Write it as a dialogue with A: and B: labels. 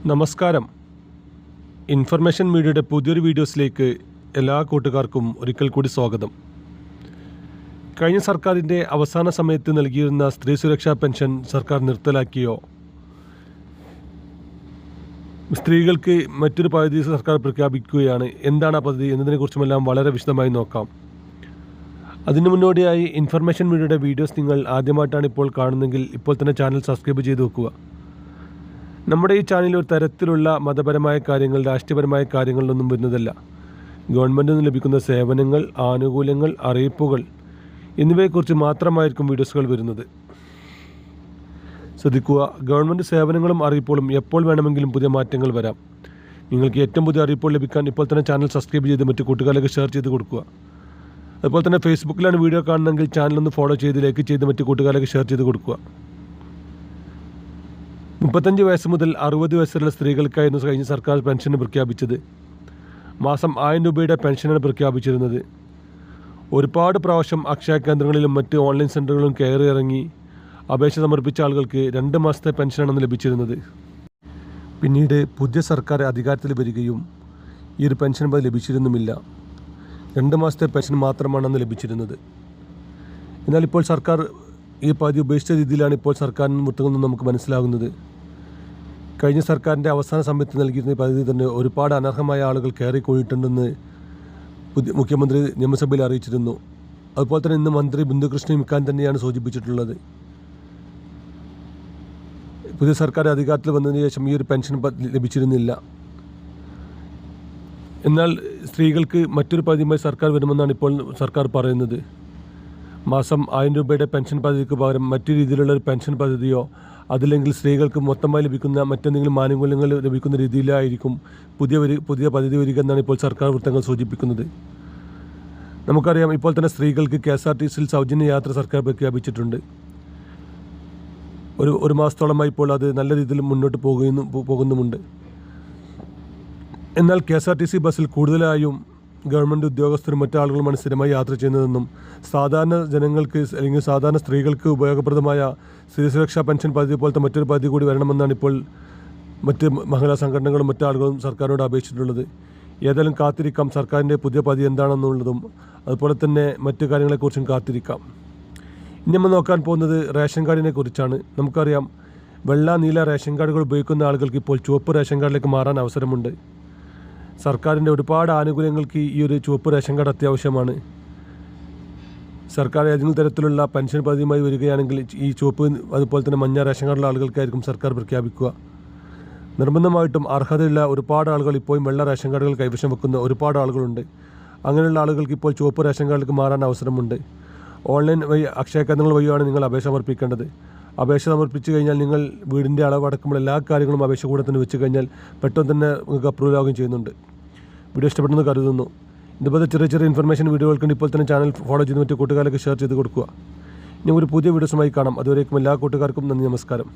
A: നമസ്കാരം. ഇൻഫർമേഷൻ മീഡിയയുടെ പുതിയൊരു വീഡിയോസിലേക്ക് എല്ലാ കൂട്ടുകാർക്കും ഒരിക്കൽ കൂടി സ്വാഗതം. കഴിഞ്ഞ സർക്കാരിൻ്റെ അവസാന സമയത്ത് നൽകിയിരുന്ന സ്ത്രീ സുരക്ഷാ പെൻഷൻ സർക്കാർ നിർത്തലാക്കിയോ, സ്ത്രീകൾക്ക് മറ്റൊരു പദ്ധതി സർക്കാർ പ്രഖ്യാപിക്കുകയാണ്. എന്താണ് ആ പദ്ധതി എന്നതിനെക്കുറിച്ചുമെല്ലാം വളരെ വിശദമായി നോക്കാം. അതിനു മുന്നോടിയായി ഇൻഫർമേഷൻ മീഡിയയുടെ വീഡിയോസ് നിങ്ങൾ ആദ്യമായിട്ടാണ് ഇപ്പോൾ കാണുന്നതെങ്കിൽ ഇപ്പോൾ തന്നെ ചാനൽ സബ്സ്ക്രൈബ് ചെയ്ത് വെക്കുക. നമ്മുടെ ഈ ചാനലിൽ ഒരു തരത്തിലുള്ള മതപരമായ കാര്യങ്ങൾ, രാഷ്ട്രീയപരമായ കാര്യങ്ങളിലൊന്നും വരുന്നതല്ല. ഗവൺമെൻറ്റിൽ നിന്ന് ലഭിക്കുന്ന സേവനങ്ങൾ, ആനുകൂല്യങ്ങൾ, അറിയിപ്പുകൾ എന്നിവയെക്കുറിച്ച് മാത്രമായിരിക്കും വീഡിയോസുകൾ വരുന്നത്. ശ്രദ്ധിക്കുക, ഗവൺമെൻറ് സേവനങ്ങളും അറിയിപ്പുകളും എപ്പോൾ വേണമെങ്കിലും പുതിയ മാറ്റങ്ങൾ വരാം. നിങ്ങൾക്ക് ഏറ്റവും പുതിയ അറിയിപ്പുകൾ ലഭിക്കാൻ ഇപ്പോൾ തന്നെ ചാനൽ സബ്സ്ക്രൈബ് ചെയ്ത് മറ്റു കൂട്ടുകാരിലേക്ക് ഷെയർ ചെയ്ത് കൊടുക്കുക. അതുപോലെ തന്നെ ഫേസ്ബുക്കിലാണ് വീഡിയോ കാണുന്നതെങ്കിൽ ചാനലൊന്ന് ഫോളോ ചെയ്ത് ലൈക്ക് ചെയ്ത് മറ്റു കൂട്ടുകാരിലേക്ക് ഷെയർ ചെയ്ത് കൊടുക്കുക. 35 വയസ്സ് മുതൽ 60 വയസ്സുള്ള സ്ത്രീകൾക്കായിരുന്നു കഴിഞ്ഞ സർക്കാർ പെൻഷൻ പ്രഖ്യാപിച്ചത്. മാസം 1000 രൂപയുടെ പെൻഷനാണ് പ്രഖ്യാപിച്ചിരുന്നത്. ഒരുപാട് പ്രാവശ്യം അക്ഷയ കേന്ദ്രങ്ങളിലും മറ്റ് ഓൺലൈൻ സെൻ്ററുകളിലും കയറി ഇറങ്ങി അപേക്ഷ സമർപ്പിച്ച ആളുകൾക്ക് 2 മാസത്തെ പെൻഷനാണ് ലഭിച്ചിരുന്നത്. പിന്നീട് പുതിയ സർക്കാർ അധികാരത്തിൽ വരികയും ഈ ഒരു പെൻഷൻ ലഭിച്ചിരുന്നുമില്ല. 2 മാസത്തെ പെൻഷൻ മാത്രമാണ് ലഭിച്ചിരുന്നത്. എന്നാൽ ഇപ്പോൾ സർക്കാർ ഈ പദ്ധതി ഉപേക്ഷിച്ച രീതിയിലാണ് ഇപ്പോൾ സർക്കാരിന് മുട്ടുകളിൽ നിന്ന് നമുക്ക് മനസ്സിലാകുന്നത്. കഴിഞ്ഞ സർക്കാരിൻ്റെ അവസാന സമയത്ത് നൽകിയിരുന്ന ഈ പദ്ധതി തന്നെ ഒരുപാട് അനർഹമായ ആളുകൾ കയറിക്കൂടിയിട്ടുണ്ടെന്ന് മുഖ്യമന്ത്രി നിയമസഭയിൽ അറിയിച്ചിരുന്നു. അതുപോലെ തന്നെ ഇന്ന് മന്ത്രി ബിന്ദുകൃഷ്ണ ഇക്കാൻ തന്നെയാണ് സൂചിപ്പിച്ചിട്ടുള്ളത്. പുതിയ സർക്കാർ അധികാരത്തിൽ വന്നതിന് ശേഷം ഈ ഒരു പെൻഷൻ ലഭിച്ചിരുന്നില്ല. എന്നാൽ സ്ത്രീകൾക്ക് മറ്റൊരു പദ്ധതിയുമായി സർക്കാർ വരുമെന്നാണ് ഇപ്പോൾ സർക്കാർ പറയുന്നത്. മാസം 1000 രൂപയുടെ പെൻഷൻ പദ്ധതിക്ക് പകരം മറ്റു രീതിയിലുള്ള ഒരു പെൻഷൻ പദ്ധതിയോ അതില്ലെങ്കിൽ സ്ത്രീകൾക്ക് മൊത്തമായി ലഭിക്കുന്ന മറ്റെന്തെങ്കിലും ആനുകൂല്യങ്ങൾ ലഭിക്കുന്ന രീതിയിലായിരിക്കും പുതിയ പദ്ധതി വരിക എന്നാണ് ഇപ്പോൾ സർക്കാർ വൃത്തങ്ങൾ സൂചിപ്പിക്കുന്നത്. നമുക്കറിയാം, ഇപ്പോൾ തന്നെ സ്ത്രീകൾക്ക് KSRTCയിൽ സൗജന്യ യാത്ര സർക്കാർ പ്രഖ്യാപിച്ചിട്ടുണ്ട്. ഒരു മാസത്തോളമായി ഇപ്പോൾ അത് നല്ല രീതിയിൽ മുന്നോട്ട് പോകുന്നുമുണ്ട്. എന്നാൽ KSRTC ബസ്സിൽ കൂടുതലായും ഗവൺമെൻറ് ഉദ്യോഗസ്ഥരും മറ്റാളുകളുമാണ് സ്ഥിരമായി യാത്ര ചെയ്യുന്നതെന്നും സാധാരണ ജനങ്ങൾക്ക് അല്ലെങ്കിൽ സാധാരണ സ്ത്രീകൾക്ക് ഉപയോഗപ്രദമായ സ്ത്രീ സുരക്ഷാ പെൻഷൻ പദ്ധതി പോലത്തെ മറ്റൊരു പദ്ധതി കൂടി വരണമെന്നാണ് ഇപ്പോൾ മറ്റ് മഹിളാ സംഘടനകളും മറ്റാളുകളും സർക്കാരിനോട് അപേക്ഷിച്ചിട്ടുള്ളത്. ഏതായാലും കാത്തിരിക്കാം സർക്കാരിൻ്റെ പുതിയ പദ്ധതി എന്താണെന്നുള്ളതും അതുപോലെ തന്നെ മറ്റു കാര്യങ്ങളെക്കുറിച്ചും കാത്തിരിക്കാം. ഇനി നമ്മൾ നോക്കാൻ പോകുന്നത് റേഷൻ കാർഡിനെ കുറിച്ചാണ്. നമുക്കറിയാം, വെള്ള നീല റേഷൻ കാർഡുകൾ ഉപയോഗിക്കുന്ന ആളുകൾക്ക് ഇപ്പോൾ ചുവപ്പ് റേഷൻ കാർഡിലേക്ക് മാറാൻ അവസരമുണ്ട്. സർക്കാരിൻ്റെ ഒരുപാട് ആനുകൂല്യങ്ങൾക്ക് ഈ ഒരു ചുവപ്പ് റേഷൻ കാർഡ് അത്യാവശ്യമാണ്. സർക്കാർ ഏതെങ്കിലും തരത്തിലുള്ള പെൻഷൻ പദ്ധതിയുമായി വരികയാണെങ്കിൽ ഈ ചുവപ്പ് അതുപോലെ തന്നെ മഞ്ഞ റേഷൻ കാർഡുള്ള ആളുകൾക്കായിരിക്കും സർക്കാർ പ്രഖ്യാപിക്കുക. നിർബന്ധമായിട്ടും അർഹതയുള്ള ഒരുപാട് ആളുകൾ ഇപ്പോഴും വെള്ള റേഷൻ കാർഡുകൾ കൈവശം വെക്കുന്ന ഒരുപാട് ആളുകളുണ്ട്. അങ്ങനെയുള്ള ആളുകൾക്ക് ഇപ്പോൾ ചുവപ്പ് റേഷൻ കാർഡിലേക്ക് മാറാൻ അവസരമുണ്ട്. ഓൺലൈൻ വഴി അക്ഷയ കേന്ദ്രങ്ങൾ വഴിയാണ് നിങ്ങൾ അപേക്ഷ സമർപ്പിക്കേണ്ടത്. അപേക്ഷ സമർപ്പിച്ചു കഴിഞ്ഞാൽ നിങ്ങൾ വീടിൻ്റെ അളവടക്കമുള്ള എല്ലാ കാര്യങ്ങളും അപേക്ഷ കൂടെ തന്നെ വെച്ച് കഴിഞ്ഞാൽ പെട്ടെന്ന് തന്നെ നിങ്ങൾക്ക് അപ്രൂവൽ ആവുകയും ചെയ്യുന്നുണ്ട്. വീഡിയോ ഇഷ്ടപ്പെട്ടെന്ന് കരുതുന്നു. ഇതുപോലെ ചെറിയ ഇൻഫർമേഷൻ വീഡിയോകൾക്ക് ഇപ്പോൾ തന്നെ ചാനൽ ഫോളോ ചെയ്ത് മറ്റു കൂട്ടുകാർക്ക് ഷെയർ ചെയ്ത് കൊടുക്കുക. ഇനി ഒരു പുതിയ വീഡിയോസുമായി കാണാം. അതുവരേക്കും എല്ലാ കൂട്ടുകാർക്കും നന്ദി, നമസ്കാരം.